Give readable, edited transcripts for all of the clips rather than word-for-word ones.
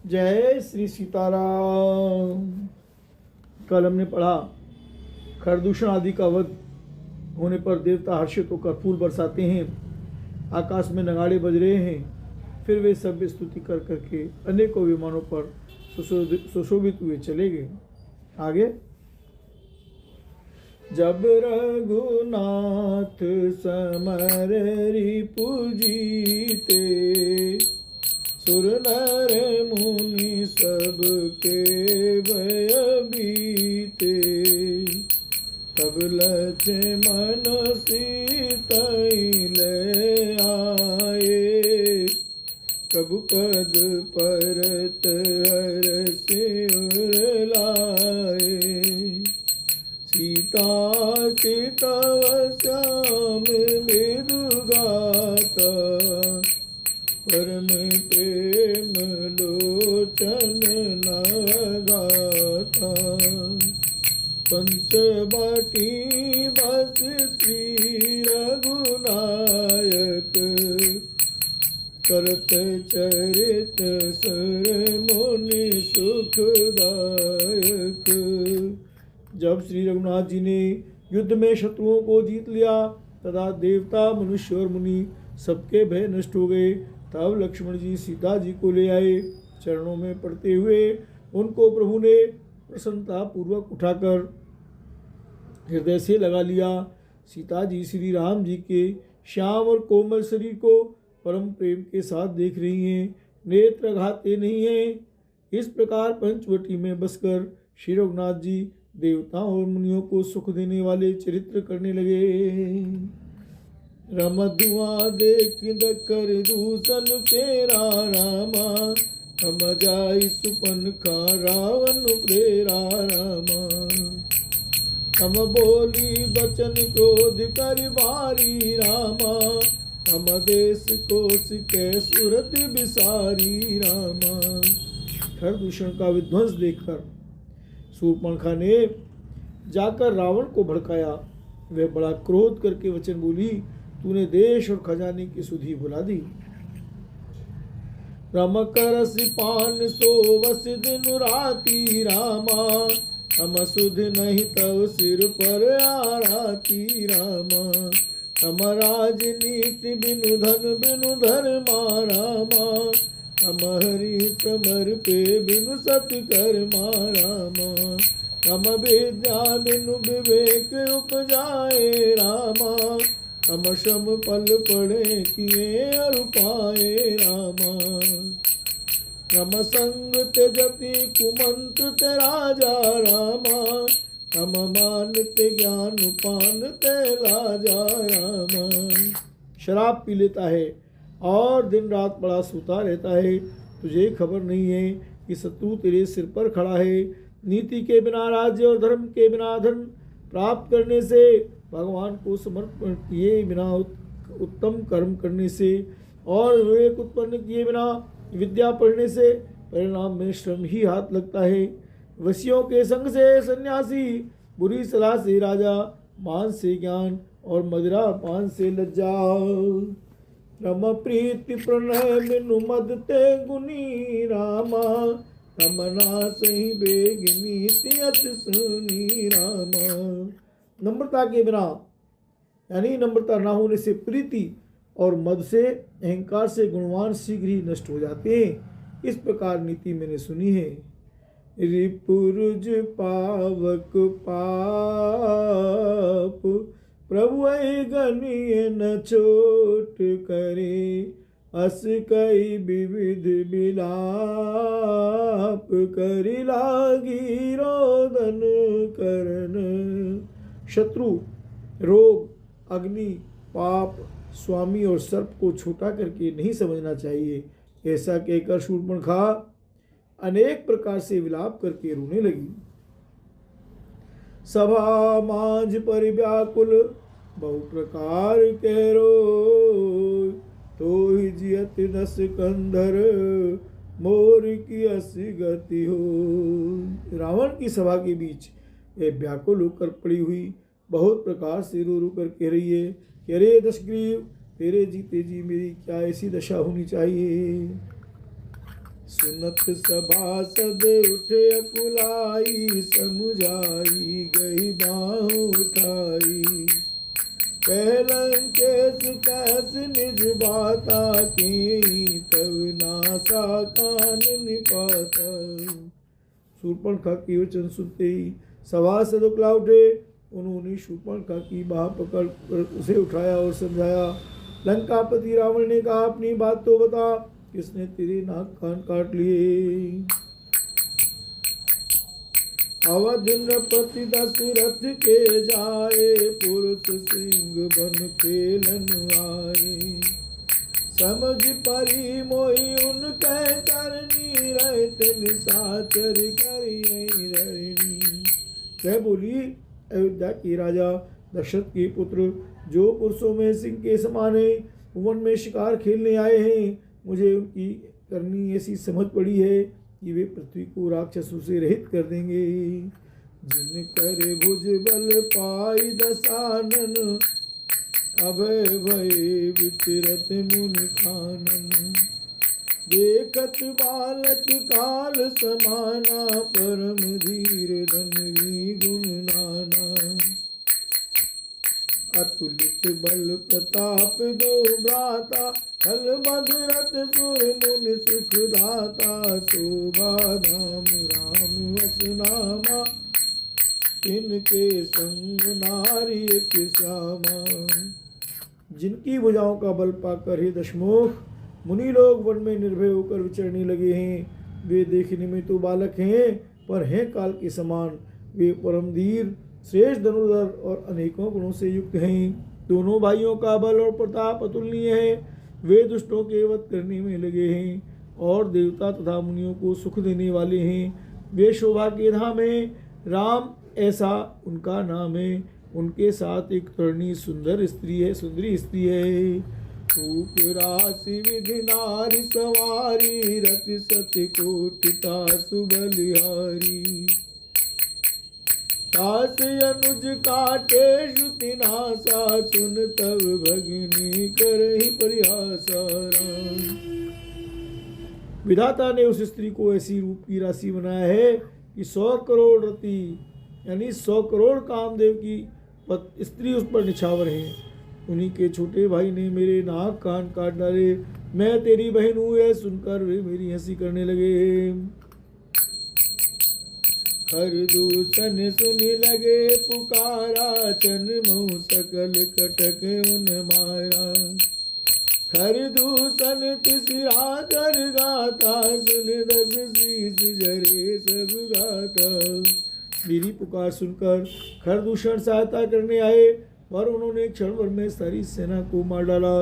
जय श्री सीताराम। कल हमने पढ़ा खरदूषण आदि का वध होने पर देवता हर्षित होकर फूल बरसाते हैं, आकाश में नगाड़े बज रहे हैं। फिर वे सब स्तुति कर करके अनेकों विमानों पर सुशोभित हुए चले गए। आगे, जब रघुनाथ समर रिपु जीते, सुर नर मुनि सबके भय बीते, तब लक्ष्मण सीता ले आए, प्रभु पद परत हरषि उर लाए। सीता के तव श्याम मृदु गाता, परम प्रेम लोचन गाता। पंचवटी बस श्री रघुनायक, करत चरित सर मुनि सुखदायक। जब श्री रघुनाथ जी ने युद्ध में शत्रुओं को जीत लिया तथा देवता मनुष्य और मुनि सबके भय नष्ट हो गए, तब लक्ष्मण जी सीता जी को ले आए। चरणों में पड़ते हुए उनको प्रभु ने प्रसन्नता पूर्वक उठाकर हृदय से लगा लिया। सीता जी श्री राम जी के श्याम और कोमल शरीर को परम प्रेम के साथ देख रही हैं, नेत्र घाते नहीं हैं। इस प्रकार पंचवटी में बसकर श्री रघुनाथ जी देवताओं और मुनियों को सुख देने वाले चरित्र करने लगे। रमधुआ देख कर दूषण तेरा रामा, हम जाई सुपन खा रावण प्रेरा रामा। हम बोली बचन क्रोध कर भारी रामा, हम देश कोश के सुरत बिसारी रामा। खरदूषण का विध्वंस देखकर शूर्पणखा ने जाकर रावण को भड़काया। वह बड़ा क्रोध करके वचन बोली, तूने देश और खजाने की सुधि भुला दी। रम करस पान सोवस दिन राती रामा, हम सुध नहीं तव सिर पर आराती रामा। हम राजनीति बिनु धन बिनु धर्मा रामा, हम हरि समर पे बिनु सत्कर्मा रामा। हम विद्या बिनु विवेक उपजाए रामा, हम श्रम फल पढ़े किए और पाए रामा। रम संग त्यजति कुमंत्र ते राजा रामा, हम मानते ज्ञान पान ते लाजा रामा। शराब पी लेता है और दिन रात बड़ा सूता रहता है। तुझे खबर नहीं है कि शत्रु तेरे सिर पर खड़ा है। नीति के बिना राज्य और धर्म के बिना धन प्राप्त करने से, भगवान को समर्पण किए बिना उत्तम कर्म करने से और विवेक उत्पन्न किए बिना विद्या पढ़ने से परिणाम में श्रम ही हाथ लगता है। वशियों के संग से सन्यासी, बुरी सलाह से राजा, मांस से ज्ञान और मदिरा पान से लज्जा। रम प्रीति प्रणय बिनु मद ते गुनी रामा, रमना सही बेग नीति अति सुनी रामा। नम्रता के बिना यानी नम्रता न होने से प्रीति और मद से, अहंकार से गुणवान शीघ्र ही नष्ट हो जाते हैं। इस प्रकार नीति मैंने सुनी है। रिपुरुज पावक पाप, प्रभु गणिय न छोट करे, अस कई विविध बिलाप, करी लागी रोदन करन। शत्रु, रोग, अग्नि, पाप, स्वामी और सर्प को छोटा करके नहीं समझना चाहिए। ऐसा कहकर शूर्पणखा अनेक प्रकार से विलाप करके रोने लगी। सभा मांझ पर व्याकुल बहु प्रकार कह रो, तो ही जियत दस कंधर मोर की अस गति हो। रावण की सभा के बीच वह व्याकुल होकर पड़ी हुई बहुत प्रकार से रो रो कर कह रही है कि अरे दशग्रीव, तेरे जीते जी मेरी क्या ऐसी दशा होनी चाहिए। सुनत सभासद उठे अकुलाई, समुझाई गई बाहों उठाई। कहलन केस कैस निज बाता की, तब नासा कान निपाता। शूर्पणखा के वचन सुनते ही सभासद उकला उठे। उन्होंने शूर्पणखा की बाह पकड़ कर उसे उठाया और समझाया। लंकापति रावण ने कहा, अपनी बात तो बता, किसने तेरे नाक कान काट लिए? अवध नृपति दशरथ के जाए, पुरुष सिंह बन खेलन आए। समझ परी मोहि उनके करनी, रहते निशाचर करिए रहनी। वह बोली, अयोध्या के राजा दशरथ के पुत्र, जो पुरुषों में सिंह के समान है, वन में शिकार खेलने आए हैं। मुझे उनकी करनी ऐसी समझ पड़ी है कि वे पृथ्वी को राक्षसों से रहित कर देंगे। जिन कर भुज बल पाई दसानन, अभय भय विचरत मुनि खानन। देखत बालक काल समाना, परम धीर धनवी गुण नाना। अतुलित बल प्रताप दो भ्राता, खल मधुरत सुर मुनि सुख दाता। शोभा धाम राम वसनामा, इनके संग नारी एक श्यामा। जिनकी भुजाओं का बल पाकर हे दशमुख मुनि लोग वन में निर्भय होकर विचरने लगे हैं। वे देखने में तो बालक हैं, पर हैं काल के समान। वे परम धीर, श्रेष्ठ धनुर्धर और अनेकों गुणों से युक्त हैं। दोनों भाइयों का बल और प्रताप अतुलनीय है। वे दुष्टों के वध करने में लगे हैं और देवता तथा मुनियों को सुख देने वाले हैं। वे शोभा के धाम हैं, राम ऐसा उनका नाम है। उनके साथ एक तरुणी सुंदरी स्त्री है। रूप राशि विधि नारी सवारी, रति सति कोटिता सुबलिहारी। तास अनुज काटे श्रुति नासा, सुन तब भगिनी करहि परिहासा। विधाता ने उस स्त्री को ऐसी रूप की राशि बनाया है कि 100 करोड़ रति यानी 100 करोड़ कामदेव की स्त्री उस पर निछावर है। उन्हीं के छोटे भाई ने मेरे नाक कान काट डाले। मैं तेरी बहन हूँ, यह सुनकर वे मेरी हंसी करने लगे। हर दूषण सुनि लगे पुकारा, चन मुँह सकल कटक उन मारा। खर दूषण तिसरा कर गाता, सुन 10 शीस जरे सब गाता। मेरी पुकार सुनकर खरदूषण सहायता करने आए, पर उन्होंने क्षण भर में सारी सेना को मार डाला।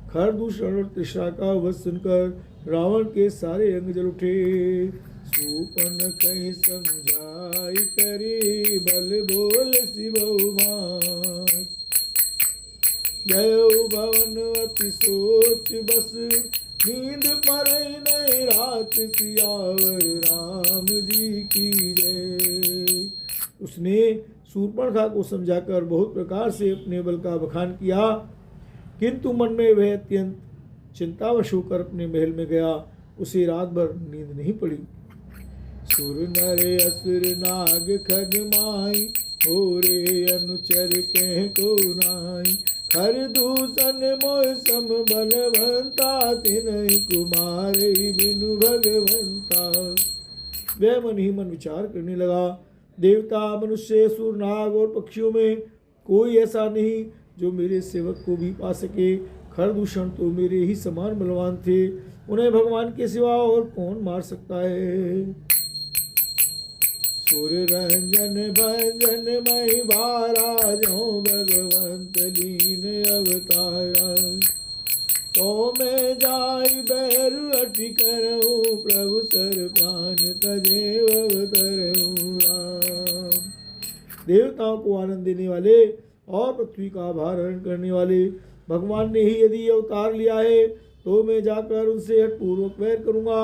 खरदूषण और तिसरा का वध सुनकर रावण के सारे अंग जल उठे। सूपन कहीं समझाई करी, बल बोल शिवमान। जय भवन अति सोच बस, नींद पड़े नहीं रात, सियावर राम जी की जय। उसने शूर्पणखा को समझाकर बहुत प्रकार से अपने बल का बखान किया, किंतु मन में वह अत्यंत चिंतावश होकर अपने महल में गया। उसे रात भर नींद नहीं पड़ी। सुर नर असुर नाग खग माई, होरे अनुचर कह को नाई। हर दूषण मोह सम बलवंता, तिनहि कुमार बिनु भगवंता। वह मन ही मन विचार करने लगा, देवता मनुष्य सुर नाग और पक्षियों में कोई ऐसा नहीं जो मेरे सेवक को भी पा सके। खरदूषण तो मेरे ही समान बलवान थे, उन्हें भगवान के सिवा और कौन मार सकता है। सुर रंजन भंजन मही बारा, जो भगवंत लीन अवतारा। तो मैं जाई बैरु अटि करऊँ, प्रभु सर प्राण तजे अवतरऊँ राम। देवताओं को आनंद देने वाले और पृथ्वी का भारण करने वाले भगवान ने ही यदि अवतार लिया है, तो मैं जाकर उनसे हठपूर्वक वैर करूँगा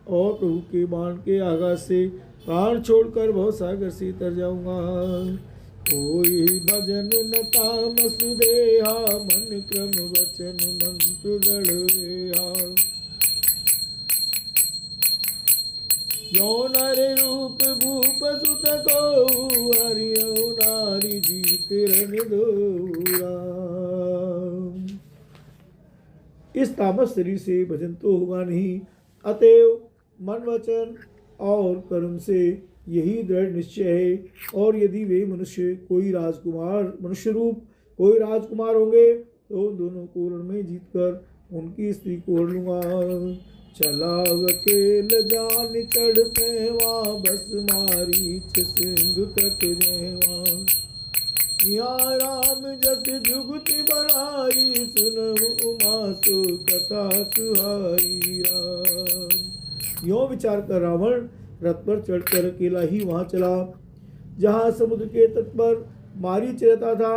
और प्रभु के बाण के आघात से प्राण छोड़कर भव सागर से तर जाऊंगा। कोई भजन न तामस देहा, मन क्रम वचन मंत्र दृढ़। यो नर रूप भूप सुत को हरियो नारी जीत रण दोरा। इस तामस शरीर से भजन तो होगा नहीं, अतएव मन वचन और कर्म से यही दृढ़ निश्चय है। और यदि वे मनुष्य कोई राजकुमार मनुष्य रूप कोई राजकुमार होंगे तो दोनों को रण में जीतकर उनकी स्त्री को हर लूंगा। चला वकेल जान चढ़ते वहाँ बस मारीच सिंधु तट जेवा। यहाँ राम जस जुगति बनाई सुनहु उमा सो कथा सुहाई राम। यों विचार कर रावण रथ पर चढ़कर अकेला ही वहां चला जहाँ समुद्र के तट पर मारीच रहता था।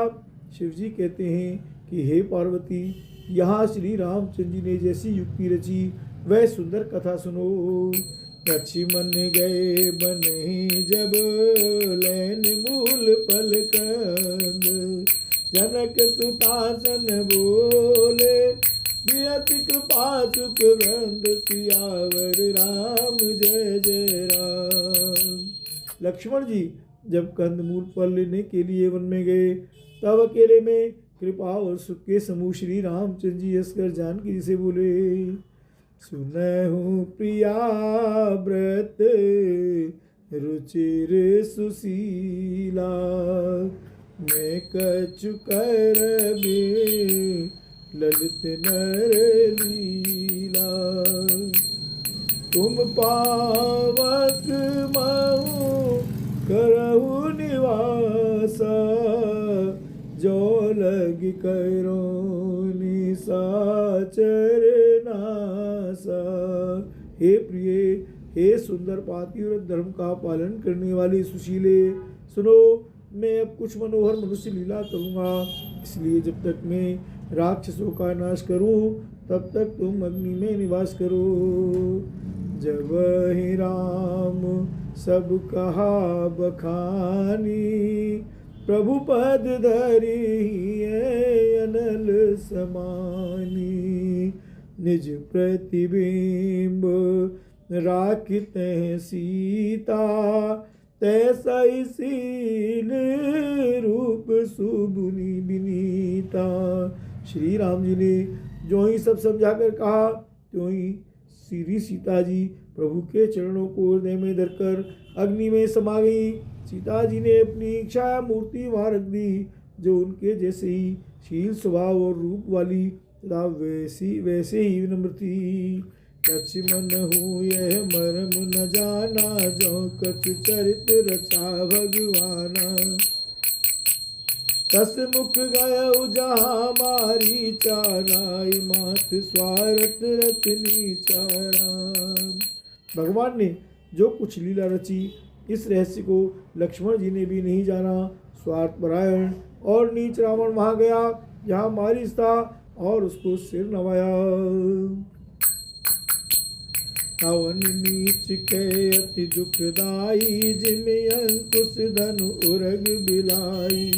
शिवजी कहते हैं कि हे पार्वती, यहाँ श्री रामचंद्र जी ने जैसी युक्ति रची वह सुंदर कथा सुनो। लक्ष्मण गए बने जब लैन मूल फल कंद, जनक सुतासन बोले बियति कृपा सुख वृंद, सियावर राम जय जय राम। लक्ष्मण जी जब कंदमूल फल लेने के लिए वन में गए तब अकेले में कृपा और सुख के समूह श्री रामचंद्र जी हंसकर जानकी जी से बोले, सुनहु प्रिया व्रत रुचिर सुशीला, मैं कछु करबे ललित नर लीला। तुम पावक मऊ करहु निवासा, जो लग करो निशाचर नासा। हे प्रिय, हे सुंदर पातिव्रत धर्म का पालन करने वाले सुशीले, सुनो मैं अब कुछ मनोहर मनुष्य लीला करूँगा। इसलिए जब तक मैं राक्षसों का नाश करूँ तब तक तुम अग्नि में निवास करो। जब ही राम सब कहा बखानी, प्रभु पद धरी अनल समानी। निज प्रतिबिंब राखते सीता, तैसा ही सील रूप सुबुनि बिनीता। श्री राम जी ने जो ही सब समझाकर कहा त्यों ही श्री सीता जी प्रभु के चरणों को हृदय में धरकर अग्नि में समा गई। सीता जी ने अपनी इच्छा मूर्ति वहाँ रख दी जो उनके जैसे ही शील स्वभाव और रूप वाली तथा वैसे ही विनम्र थी। लक्ष्मण हूँ यह मर्म न जाना, जो कछु चरित रचा भगवाना। दस मुख गय जहाँ मारी चाराई, मात स्वार्थ रतनी चारा। भगवान ने जो कुछ लीला रची इस रहस्य को लक्ष्मण जी ने भी नहीं जाना। स्वार्थपरायण और नीच रावण वहां गया जहाँ मारीच था और उसको सिर नवाया। रावण नीच के अति दुखदाई, जिमें अंकुश धनु उरग बिलाई।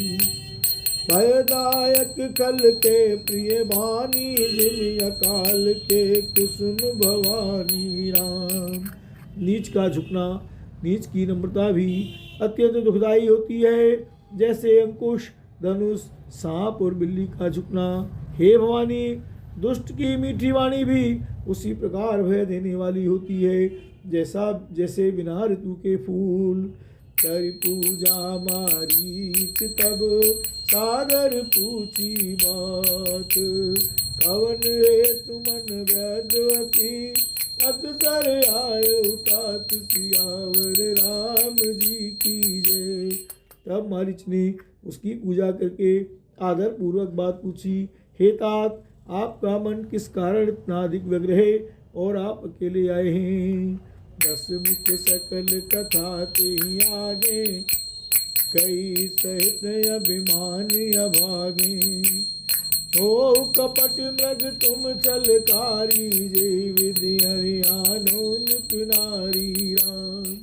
भयदायक कल के प्रिय भानी, जिम अकाल के कुसुम भवानी राम। नीच का झुकना, नीच की नम्रता भी अत्यंत दुखदायी होती है, जैसे अंकुश, धनुष, सांप और बिल्ली का झुकना। हे भवानी, दुष्ट की मीठी वाणी भी उसी प्रकार भय देने वाली होती है जैसे बिना ऋतु के फूल। कर पूजा मारीच तब सादर पूछी बात, कवन हेतु मन व्यग्रवती, अक्सर आयो तात सियावर राम जी की जय। तब मारीच ने उसकी पूजा करके आदर पूर्वक बात पूछी, हे तात, आपका मन किस कारण इतना अधिक व्यग्र है और आप अकेले आए हैं। 10 मुख सकल कथा ते आगे, कई सहित अभिमान अभागे। हो कपट मृग तुम चलकारी, जय विधि हरियानो निपुनारी राम।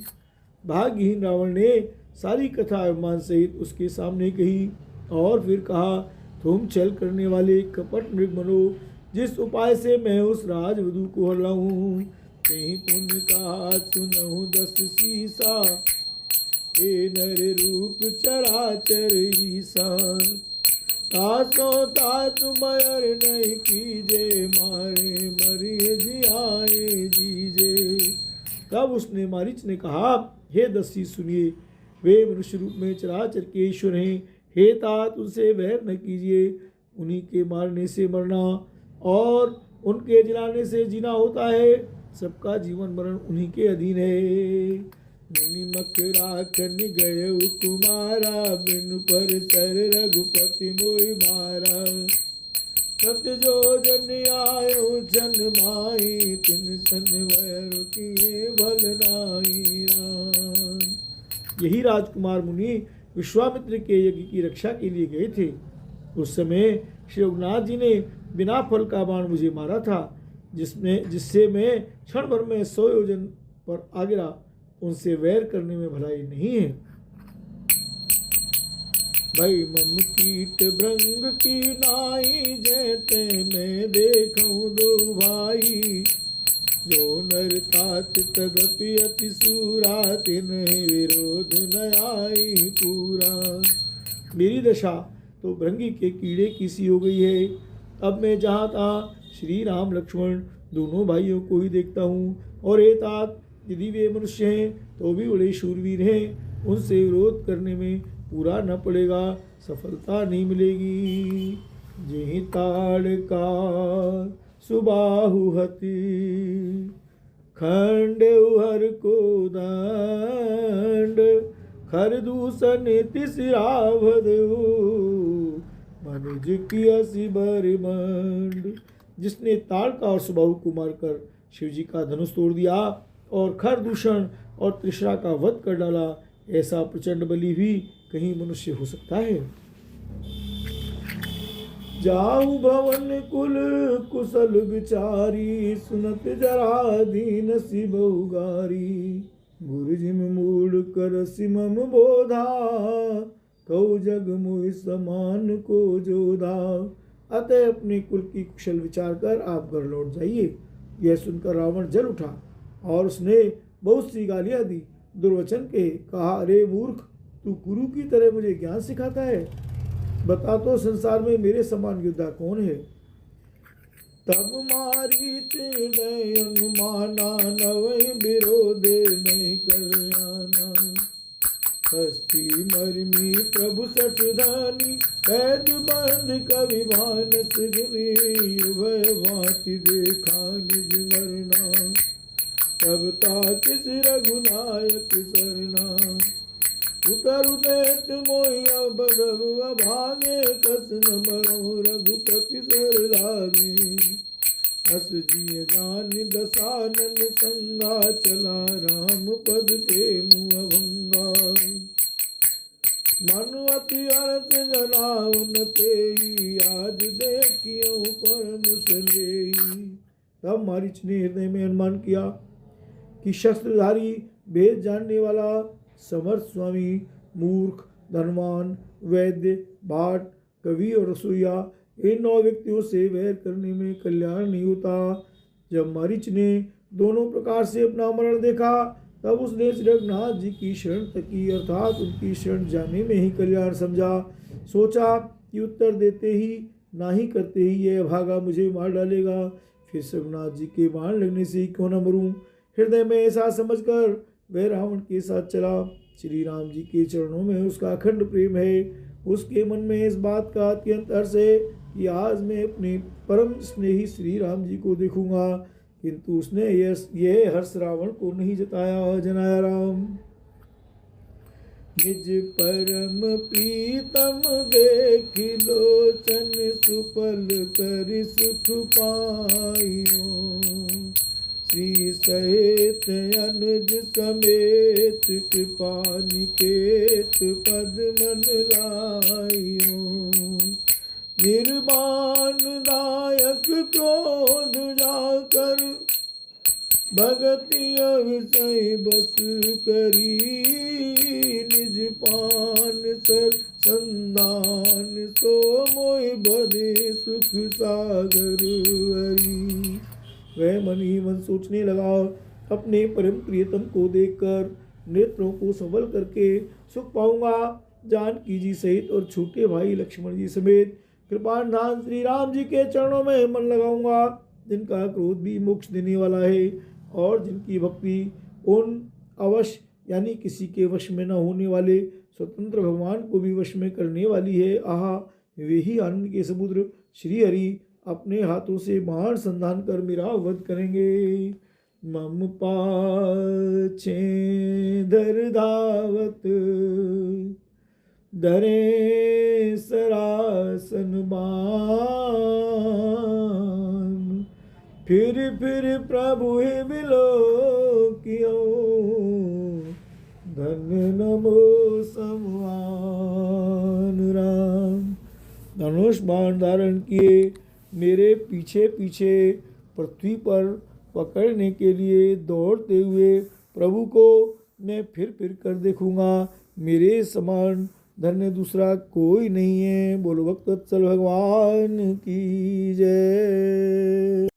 भाग्यहीन रावण ने सारी कथा अभिमान सहित उसके सामने कही और फिर कहा, तुम छल करने वाले कपट मृग बनो, जिस उपाय से मैं उस राजवधू को हर लाऊं। तेहि पुण्य कहा सुनहु 10 सीसा, ए नर रूप चराचर ईसा। तासो तात मयर नहीं कीजे, मारे मरिय जियाए जीजे। तब उसने मारीच ने कहा, हे दस्यु सुनिए, वे मनुष्य रूप में चराचर के ईश्वर हैं। हे तात उनसे वैर न कीजिए, उन्हीं के मारने से मरना और उनके जिलाने से जीना होता है। सबका जीवन मरण उन्हीं के अधीन है। मणिमक राखन गए कुमारा, बिन पर सर रघुपति मोहि मारा। सत्य जो जन आयो जन माई, तिन सन वैर किए भल नाई राम। यही राजकुमार मुनि विश्वामित्र के यज्ञ की रक्षा के लिए गए थे। उस समय श्री रघुनाथ जी ने बिना फल का बाण मुझे मारा था, जिससे मैं क्षण भर में 100 योजन पर आ गिरा। उनसे वैर करने में भलाई नहीं है। भाई मम कीट भृंग की नाई, जैते मैं देखूं दो भाई। जो नर तात तदपि अति सूरा, तिन्हि विरोध न आई पूरा। मेरी दशा तो भृंगी के कीड़े की सी हो गई है। अब मैं जहाँ तहाँ श्री राम लक्ष्मण दोनों भाइयों को ही देखता हूँ। और हे तात, यदि वे मनुष्य हैं तो भी बड़े शूरवीर हैं। उनसे विरोध करने में पूरा न पड़ेगा, सफलता नहीं मिलेगी। जेहि ताड़ का सुबाहु हति, खंड हर को दंड। खर दूषण तिसरावध, मनुज की असी बरिमंड। जिसने ताड़ का और सुबाहु को मारकर शिव जी का धनुष तोड़ दिया और खर दूषण और त्रिशरा का वध कर डाला, ऐसा प्रचंड बली भी कहीं मनुष्य हो सकता है। जाऊ भवन कुल कुशल विचारी, सुनत जरा दीन सी बहुगारी। गुरुजिम मूड कर सिमम बोधा, कौ जग मोहि समान को जोधा। अतः अपने कुल की कुशल विचार कर आप घर लौट जाइए। यह सुनकर रावण जल उठा और उसने बहुत सी गालियां दी, दुर्वचन के कहा, अरे मूर्ख, तू गुरु की तरह मुझे ज्ञान सिखाता है। बता तो संसार में मेरे समान योद्धा कौन है। तब मारीच गए अनुमाना, नवै विरोधे नहीं कल्याणा। हस्ती मरमी प्रभु सठ धानी, कैद बंद कवि भानस गुनी। उभय भांति देखा निज मरना, तब ताकिस रघुनायक सरना। उतर देत मोहिया बदब अभागे, कस न मरो रघुपति सर लागे। हस जिय गान दसानन संगा, चला राम पद प्रेम अभंगा। मन अति हरस जनावन तेई, आज देखियो परम सलेई। तब मारीच ने हृदय में अनुमान किया कि शस्त्रधारी, वेद जानने वाला, समर्थ स्वामी, मूर्ख, धनवान, वैद्य, भाट, कवि और रसोईया, इन 9 व्यक्तियों से वैर करने में कल्याण नहीं होता। जब मारीच ने दोनों प्रकार से अपना मरण देखा, तब उसने श्री रघुनाथ जी की शरण तकी, अर्थात उनकी शरण जाने में ही कल्याण समझा। सोचा कि उत्तर देते ही, नाही करते ही यह भागा मुझे मार डालेगा, फिर रघुनाथ जी के बाण लगने से ही क्यों न मरूं। हृदय में ऐसा समझकर वह रावण के साथ चला। श्री राम जी के चरणों में उसका अखंड प्रेम है। उसके मन में इस बात का अत्यंत हर्ष है कि आज मैं अपने परम स्नेही श्री राम जी को देखूंगा, किंतु उसने यह हर्ष रावण को नहीं जनाया। राम निज परम प्रीतम देखि लोचन, सुफल कर सुख पाइयो। श्री सहित अनुज समेत, कृपा निकेत पद मन लाइयो। निर्माण दायक क्रोध जाकर, भगति अविषय बस करी। निज पान सर संदान, सो मोहि बधे सुख सागर हरि। वह मन ही मन सोचने लगा, अपने परम प्रियतम को देखकर नेत्रों को सबल करके सुख पाऊंगा। जानकी जी सहित और छोटे भाई लक्ष्मण जी समेत कृपानाथ श्री राम जी के चरणों में मन लगाऊंगा, जिनका क्रोध भी मोक्ष देने वाला है और जिनकी भक्ति उन अवश्य यानी किसी के वश में न होने वाले स्वतंत्र भगवान को भी वश में करने वाली है। आहा, वे ही आनंद के समुद्र श्री हरि अपने हाथों से बाण संधान कर मेरा वध करेंगे। मम पाछे धर धावत धरे सरासन बान, फिर प्रभु ही मिलो कियो, धन्य नमो समान राम। धनुष बाण धारण किए मेरे पीछे पीछे पृथ्वी पर पकड़ने के लिए दौड़ते हुए प्रभु को मैं फिर कर देखूंगा। मेरे समान धन्य दूसरा कोई नहीं है। बोलो भक्तवत्सल भगवान की जय।